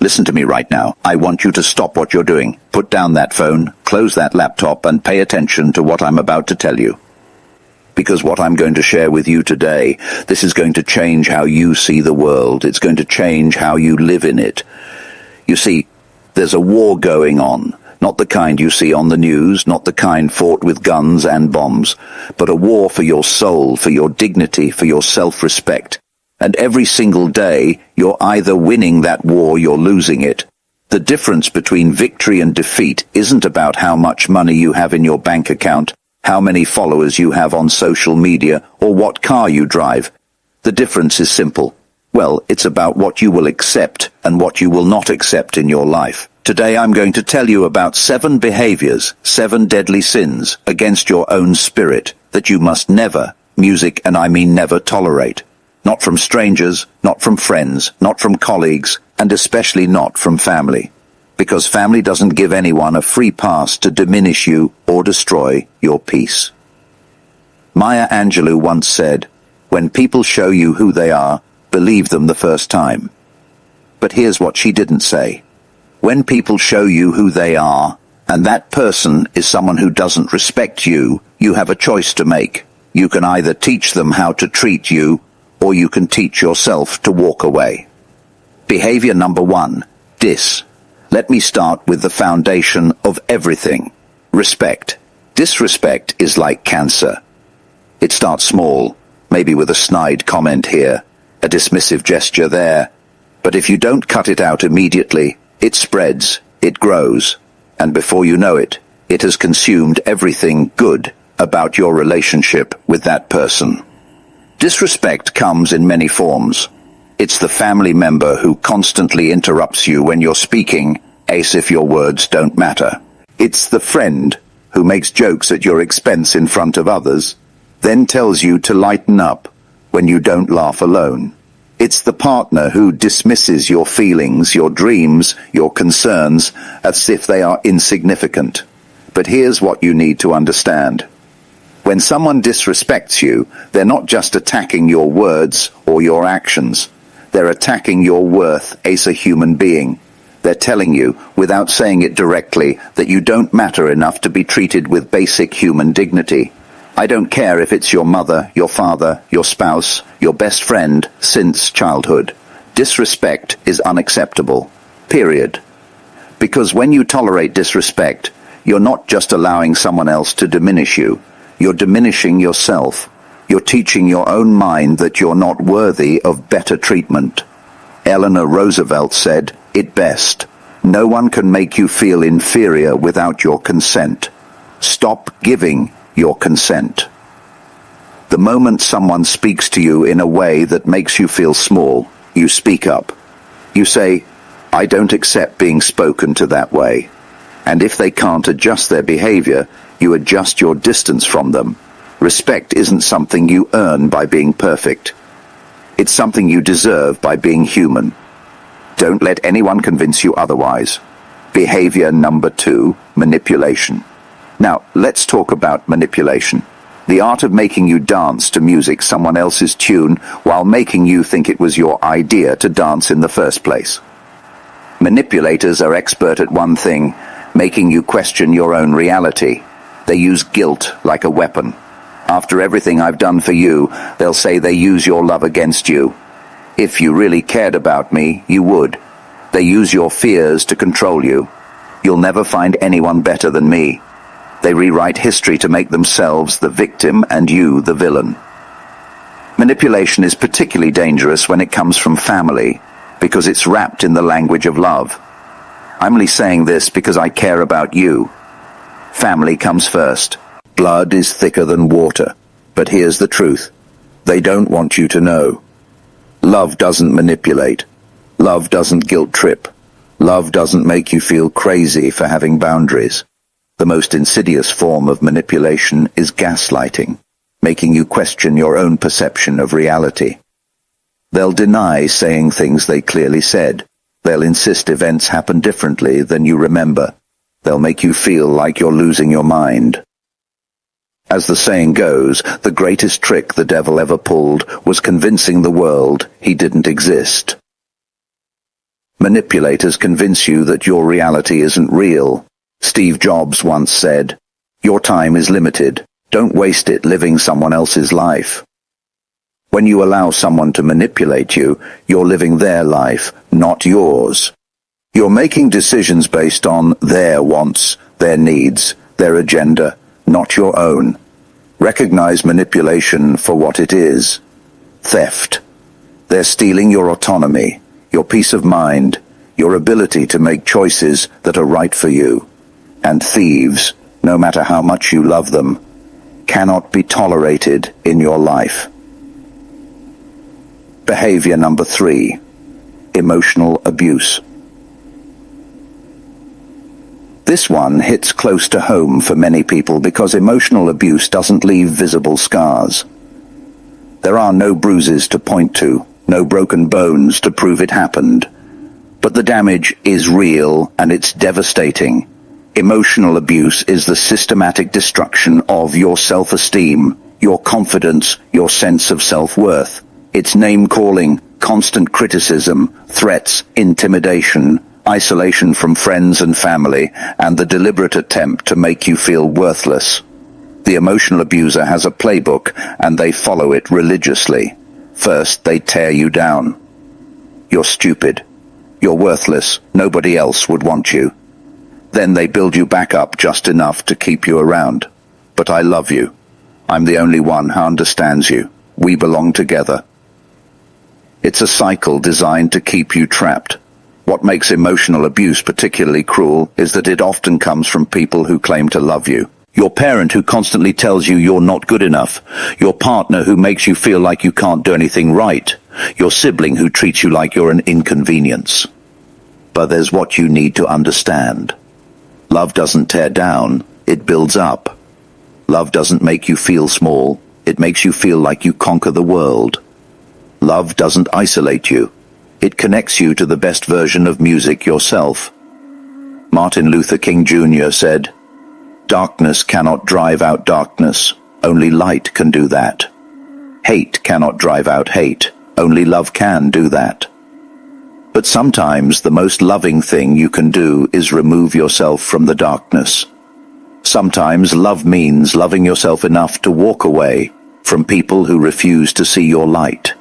Listen to me right now. I want you to stop what you're doing. Put down that phone, close that laptop, and pay attention to what I'm about to tell you. Because what I'm going to share with you today, this is going to change how you see the world. It's going to change how you live in it. You see, there's a war going on. Not the kind you see on the news, not the kind fought with guns and bombs, but a war for your soul, for your dignity, for your self-respect. And every single day, you're either winning that war, you're losing it. The difference between victory and defeat isn't about how much money you have in your bank account, how many followers you have on social media, or what car you drive. The difference is simple. Well, it's about what you will accept and what you will not accept in your life. Today I'm going to tell you about 7 behaviors, 7 deadly sins against your own spirit that you must never, music and I mean never, tolerate. Not from strangers, not from friends, not from colleagues, and especially not from family. Because family doesn't give anyone a free pass to diminish you or destroy your peace. Maya Angelou once said, "When people show you who they are, believe them the first time." But here's what she didn't say. When people show you who they are, and that person is someone who doesn't respect you, you have a choice to make. You can either teach them how to treat you, or you can teach yourself to walk away. Behavior number 1, dis. Let me start with the foundation of everything. Respect. Disrespect is like cancer. It starts small, maybe with a snide comment here, a dismissive gesture there. But if you don't cut it out immediately, it spreads, it grows, and before you know it, it has consumed everything good about your relationship with that person. Disrespect comes in many forms. It's the family member who constantly interrupts you when you're speaking, as if your words don't matter. It's the friend who makes jokes at your expense in front of others, then tells you to lighten up when you don't laugh alone. It's the partner who dismisses your feelings, your dreams, your concerns, as if they are insignificant. But here's what you need to understand. When someone disrespects you, they're not just attacking your words or your actions. They're attacking your worth as a human being. They're telling you, without saying it directly, that you don't matter enough to be treated with basic human dignity. I don't care if it's your mother, your father, your spouse, your best friend since childhood. Disrespect is unacceptable. Period. Because when you tolerate disrespect, you're not just allowing someone else to diminish you. You're diminishing yourself. You're teaching your own mind that you're not worthy of better treatment. Eleanor Roosevelt said it best. No one can make you feel inferior without your consent. Stop giving your consent. The moment someone speaks to you in a way that makes you feel small, you speak up. You say, "I don't accept being spoken to that way." And if they can't adjust their behavior, you adjust your distance from them. Respect isn't something you earn by being perfect. It's something you deserve by being human. Don't let anyone convince you otherwise. Behavior number 2, manipulation. Now, let's talk about manipulation. The art of making you dance to music someone else's tune while making you think it was your idea to dance in the first place. Manipulators are expert at one thing, making you question your own reality. They use guilt like a weapon. After everything I've done for you, they'll say they use your love against you. If you really cared about me, you would. They use your fears to control you. You'll never find anyone better than me. They rewrite history to make themselves the victim and you the villain. Manipulation is particularly dangerous when it comes from family, because it's wrapped in the language of love. I'm only saying this because I care about you. Family comes first. Blood is thicker than water. But here's the truth. They don't want you to know. Love doesn't manipulate. Love doesn't guilt trip. Love doesn't make you feel crazy for having boundaries. The most insidious form of manipulation is gaslighting, making you question your own perception of reality. They'll deny saying things they clearly said. They'll insist events happen differently than you remember. They'll make you feel like you're losing your mind. As the saying goes, the greatest trick the devil ever pulled was convincing the world he didn't exist. Manipulators convince you that your reality isn't real. Steve Jobs once said, "Your time is limited. Don't waste it living someone else's life." When you allow someone to manipulate you, you're living their life, not yours. You're making decisions based on their wants, their needs, their agenda, not your own. Recognize manipulation for what it is: theft. They're stealing your autonomy, your peace of mind, your ability to make choices that are right for you. And thieves, no matter how much you love them, cannot be tolerated in your life. Behavior number 3. Emotional abuse. This one hits close to home for many people because emotional abuse doesn't leave visible scars. There are no bruises to point to, no broken bones to prove it happened. But the damage is real and it's devastating. Emotional abuse is the systematic destruction of your self-esteem, your confidence, your sense of self-worth. It's name-calling, constant criticism, threats, intimidation, isolation from friends and family, and the deliberate attempt to make you feel worthless. The emotional abuser has a playbook, and they follow it religiously. First, they tear you down. You're stupid. You're worthless. Nobody else would want you. Then they build you back up just enough to keep you around. But I love you. I'm the only one who understands you. We belong together. It's a cycle designed to keep you trapped. What makes emotional abuse particularly cruel is that it often comes from people who claim to love you. Your parent who constantly tells you you're not good enough. Your partner who makes you feel like you can't do anything right. Your sibling who treats you like you're an inconvenience. But there's what you need to understand. Love doesn't tear down, it builds up. Love doesn't make you feel small, it makes you feel like you conquer the world. Love doesn't isolate you. It connects you to the best version of music yourself. Martin Luther King Jr. said, "Darkness cannot drive out darkness. Only light can do that. Hate cannot drive out hate. Only love can do that." But sometimes the most loving thing you can do is remove yourself from the darkness. Sometimes love means loving yourself enough to walk away from people who refuse to see your light.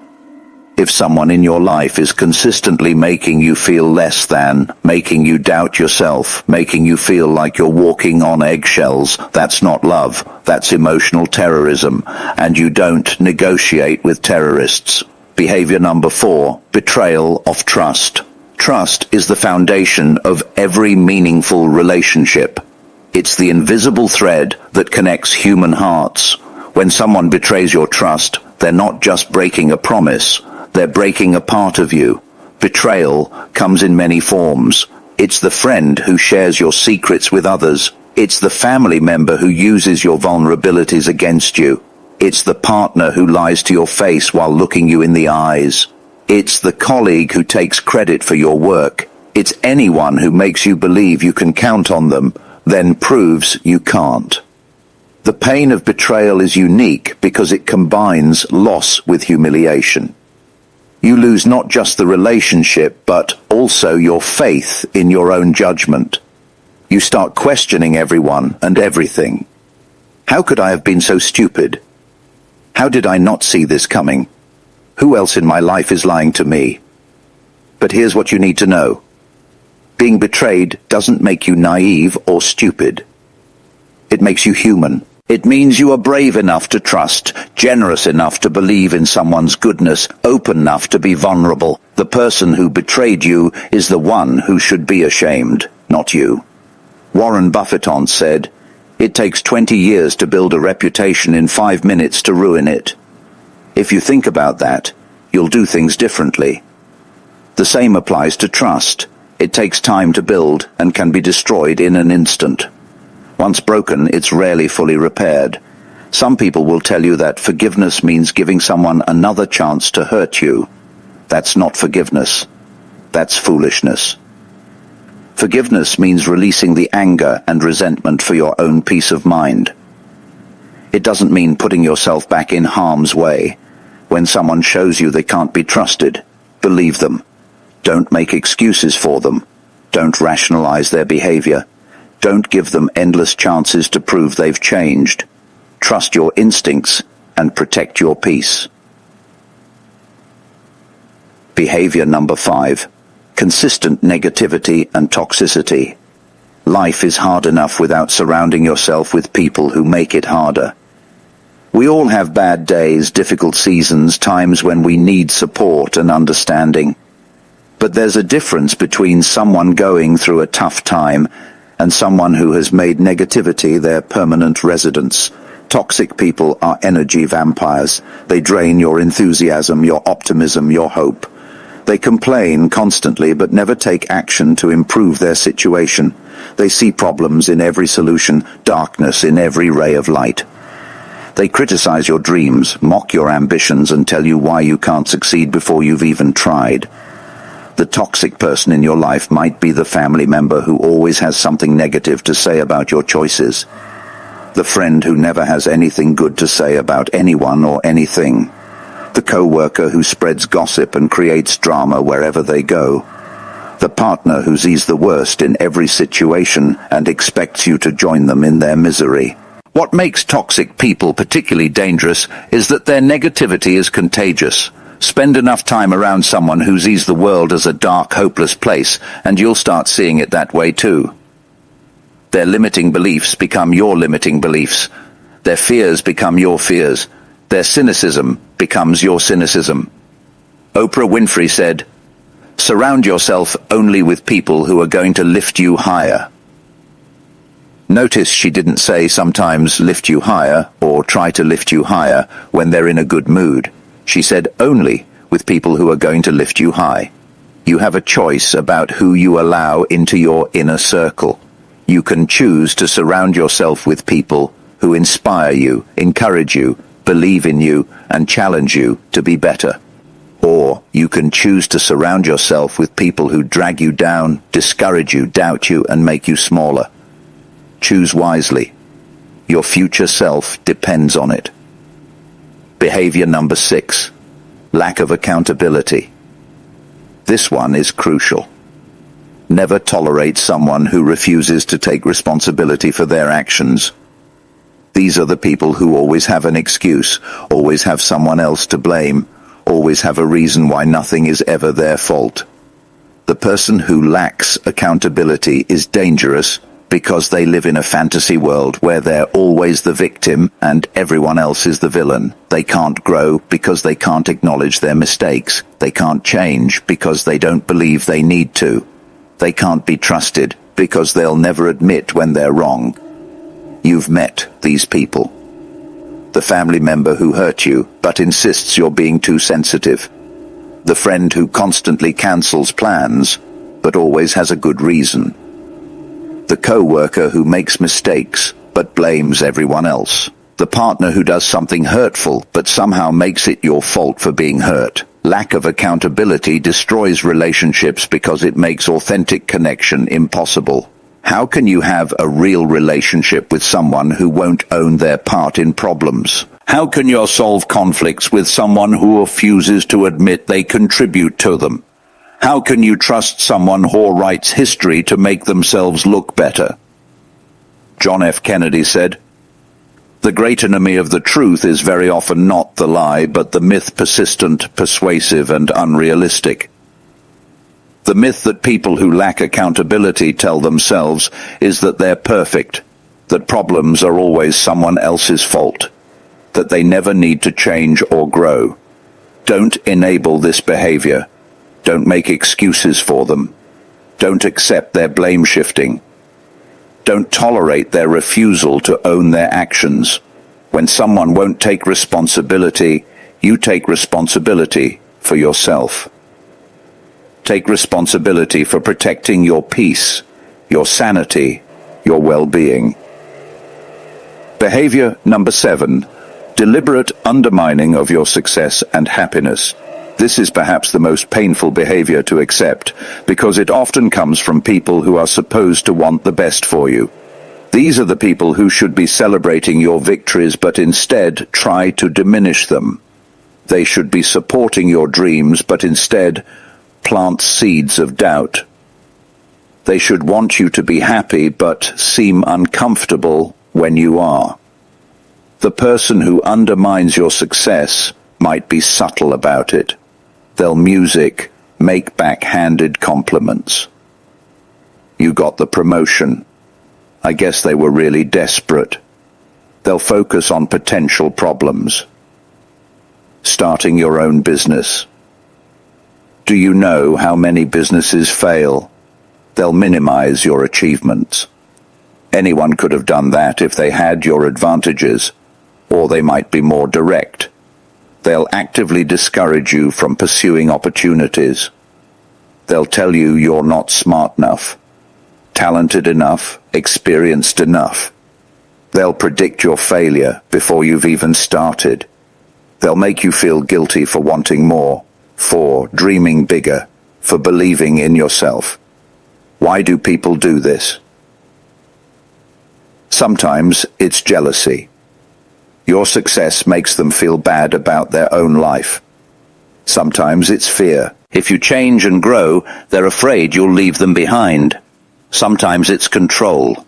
If someone in your life is consistently making you feel less than, making you doubt yourself, making you feel like you're walking on eggshells, that's not love, that's emotional terrorism, and you don't negotiate with terrorists. Behavior number 4, betrayal of trust. Trust is the foundation of every meaningful relationship. It's the invisible thread that connects human hearts. When someone betrays your trust, they're not just breaking a promise. They're breaking a part of you. Betrayal comes in many forms. It's the friend who shares your secrets with others. It's the family member who uses your vulnerabilities against you. It's the partner who lies to your face while looking you in the eyes. It's the colleague who takes credit for your work. It's anyone who makes you believe you can count on them, then proves you can't. The pain of betrayal is unique because it combines loss with humiliation. You lose not just the relationship, but also your faith in your own judgment. You start questioning everyone and everything. How could I have been so stupid? How did I not see this coming? Who else in my life is lying to me? But here's what you need to know. Being betrayed doesn't make you naive or stupid. It makes you human. It means you are brave enough to trust, generous enough to believe in someone's goodness, open enough to be vulnerable. The person who betrayed you is the one who should be ashamed, not you. Warren Buffett once said, "It takes 20 years to build a reputation in 5 minutes to ruin it." If you think about that, you'll do things differently. The same applies to trust. It takes time to build and can be destroyed in an instant. Once broken, it's rarely fully repaired. Some people will tell you that forgiveness means giving someone another chance to hurt you. That's not forgiveness. That's foolishness. Forgiveness means releasing the anger and resentment for your own peace of mind. It doesn't mean putting yourself back in harm's way. When someone shows you they can't be trusted, believe them. Don't make excuses for them. Don't rationalize their behavior. Don't give them endless chances to prove they've changed. Trust your instincts and protect your peace. Behavior number 5. Consistent negativity and toxicity. Life is hard enough without surrounding yourself with people who make it harder. We all have bad days, difficult seasons, times when we need support and understanding. But there's a difference between someone going through a tough time and someone who has made negativity their permanent residence. Toxic people are energy vampires. They drain your enthusiasm, your optimism, your hope. They complain constantly but never take action to improve their situation. They see problems in every solution, darkness in every ray of light. They criticize your dreams, mock your ambitions, and tell you why you can't succeed before you've even tried. The toxic person in your life might be the family member who always has something negative to say about your choices. The friend who never has anything good to say about anyone or anything. The co-worker who spreads gossip and creates drama wherever they go. The partner who sees the worst in every situation and expects you to join them in their misery. What makes toxic people particularly dangerous is that their negativity is contagious. Spend enough time around someone who sees the world as a dark, hopeless place, and you'll start seeing it that way too. Their limiting beliefs become your limiting beliefs. Their fears become your fears. Their cynicism becomes your cynicism. Oprah Winfrey said, "Surround yourself only with people who are going to lift you higher." Notice she didn't say sometimes lift you higher or try to lift you higher when they're in a good mood. She said only with people who are going to lift you high. You have a choice about who you allow into your inner circle. You can choose to surround yourself with people who inspire you, encourage you, believe in you, and challenge you to be better. Or you can choose to surround yourself with people who drag you down, discourage you, doubt you, and make you smaller. Choose wisely. Your future self depends on it. Behavior number 6. Lack of accountability. This one is crucial. Never tolerate someone who refuses to take responsibility for their actions. These are the people who always have an excuse, always have someone else to blame, always have a reason why nothing is ever their fault. The person who lacks accountability is dangerous because they live in a fantasy world where they're always the victim and everyone else is the villain. They can't grow because they can't acknowledge their mistakes. They can't change because they don't believe they need to. They can't be trusted because they'll never admit when they're wrong. You've met these people. The family member who hurt you but insists you're being too sensitive. The friend who constantly cancels plans but always has a good reason. The co-worker who makes mistakes but blames everyone else. The partner who does something hurtful but somehow makes it your fault for being hurt. Lack of accountability destroys relationships because it makes authentic connection impossible. How can you have a real relationship with someone who won't own their part in problems? How can you solve conflicts with someone who refuses to admit they contribute to them? How can you trust someone who writes history to make themselves look better? John F. Kennedy said, "The great enemy of the truth is very often not the lie, but the myth persistent, persuasive, and unrealistic." The myth that people who lack accountability tell themselves is that they're perfect, that problems are always someone else's fault, that they never need to change or grow. Don't enable this behavior. Don't make excuses for them. Don't accept their blame shifting. Don't tolerate their refusal to own their actions. When someone won't take responsibility, you take responsibility for yourself. Take responsibility for protecting your peace, your sanity, your well-being. Behavior number 7. Deliberate undermining of your success and happiness. This is perhaps the most painful behavior to accept, because it often comes from people who are supposed to want the best for you. These are the people who should be celebrating your victories but instead try to diminish them. They should be supporting your dreams but instead plants seeds of doubt. They should want you to be happy but seem uncomfortable when you are. The person who undermines your success might be subtle about it. They'll make backhanded compliments. You got the promotion. I guess they were really desperate. They'll focus on potential problems. Starting your own business. Do you know how many businesses fail? They'll minimize your achievements. Anyone could have done that if they had your advantages, or they might be more direct. They'll actively discourage you from pursuing opportunities. They'll tell you you're not smart enough, talented enough, experienced enough. They'll predict your failure before you've even started. They'll make you feel guilty for wanting more, for dreaming bigger, for believing in yourself. Why do people do this? Sometimes it's jealousy. Your success makes them feel bad about their own life. Sometimes it's fear. If you change and grow, they're afraid you'll leave them behind. Sometimes it's control.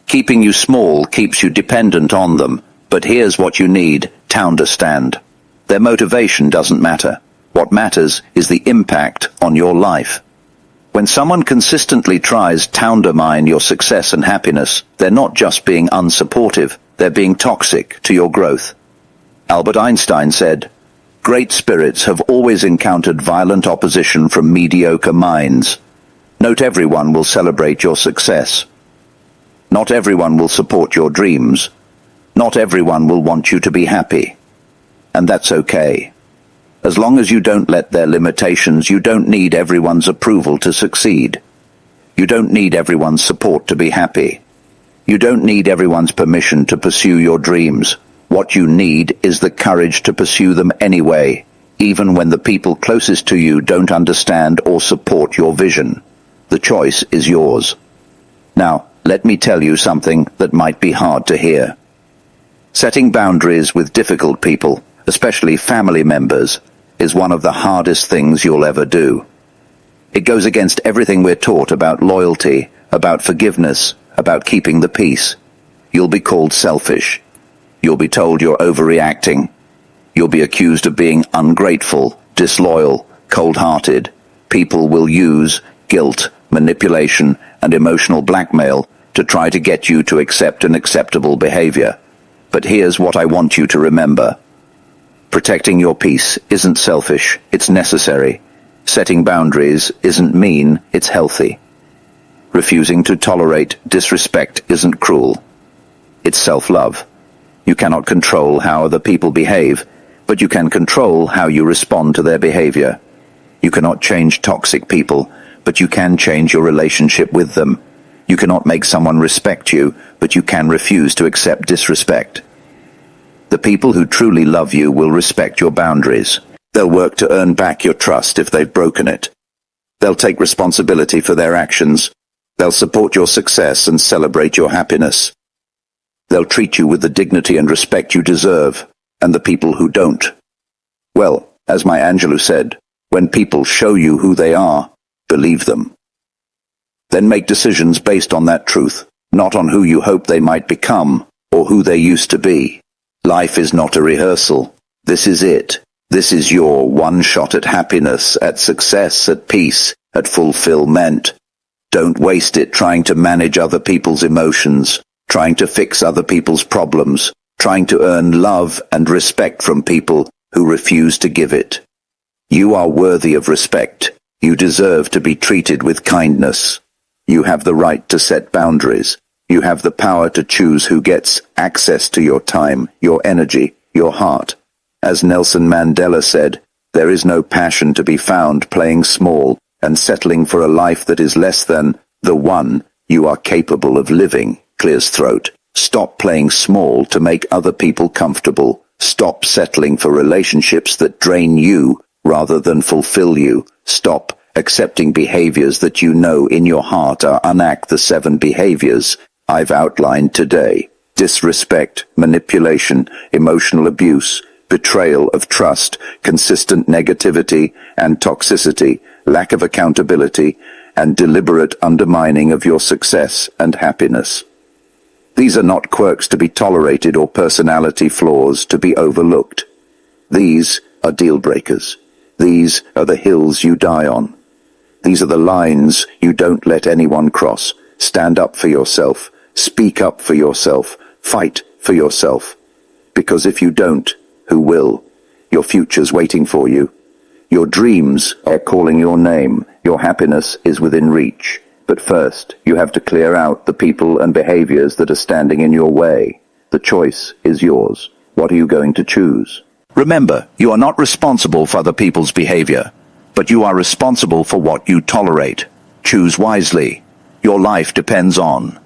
Keeping you small keeps you dependent on them, but here's what you need to understand. Their motivation doesn't matter. What matters is the impact on your life. When someone consistently tries to undermine your success and happiness, they're not just being unsupportive, they're being toxic to your growth. Albert Einstein said, "Great spirits have always encountered violent opposition from mediocre minds." Not everyone will celebrate your success. Not everyone will support your dreams. Not everyone will want you to be happy. And that's okay. As long as you don't let their limitations, you don't need everyone's approval to succeed. You don't need everyone's support to be happy. You don't need everyone's permission to pursue your dreams. What you need is the courage to pursue them anyway, even when the people closest to you don't understand or support your vision. The choice is yours. Now, let me tell you something that might be hard to hear. Setting boundaries with difficult people, especially family members, is one of the hardest things you'll ever do. It goes against everything we're taught about loyalty, about forgiveness, about keeping the peace. You'll be called selfish. You'll be told you're overreacting. You'll be accused of being ungrateful, disloyal, cold-hearted. People will use guilt, manipulation, and emotional blackmail to try to get you to accept unacceptable behavior. But here's what I want you to remember. Protecting your peace isn't selfish, it's necessary. Setting boundaries isn't mean, it's healthy. Refusing to tolerate disrespect isn't cruel. It's self-love. You cannot control how other people behave, but you can control how you respond to their behavior. You cannot change toxic people, but you can change your relationship with them. You cannot make someone respect you, but you can refuse to accept disrespect. The people who truly love you will respect your boundaries. They'll work to earn back your trust if they've broken it. They'll take responsibility for their actions. They'll support your success and celebrate your happiness. They'll treat you with the dignity and respect you deserve, and the people who don't, well, as Maya Angelou said, when people show you who they are, believe them. Then make decisions based on that truth, not on who you hope they might become, or who they used to be. Life is not a rehearsal. This is it. This is your one shot at happiness, at success, at peace, at fulfillment. Don't waste it trying to manage other people's emotions, trying to fix other people's problems, trying to earn love and respect from people who refuse to give it. You are worthy of respect. You deserve to be treated with kindness. You have the right to set boundaries. You have the power to choose who gets access to your time, your energy, your heart. As Nelson Mandela said, there is no passion to be found playing small and settling for a life that is less than the one you are capable of living. Clears throat. Stop playing small to make other people comfortable. Stop settling for relationships that drain you rather than fulfill you. Stop accepting behaviors that you know in your heart are the 7 behaviors I've outlined today. Disrespect, manipulation, emotional abuse, betrayal of trust, consistent negativity, and toxicity. lack of accountability, and deliberate undermining of your success and happiness. These are not quirks to be tolerated or personality flaws to be overlooked. These are deal breakers. These are the hills you die on. These are the lines you don't let anyone cross. Stand up for yourself. Speak up for yourself. Fight for yourself. Because if you don't, who will? Your future's waiting for you. Your dreams are calling your name. Your happiness is within reach. But first, you have to clear out the people and behaviors that are standing in your way. The choice is yours. What are you going to choose? Remember, you are not responsible for other people's behavior, but you are responsible for what you tolerate. Choose wisely. Your life depends on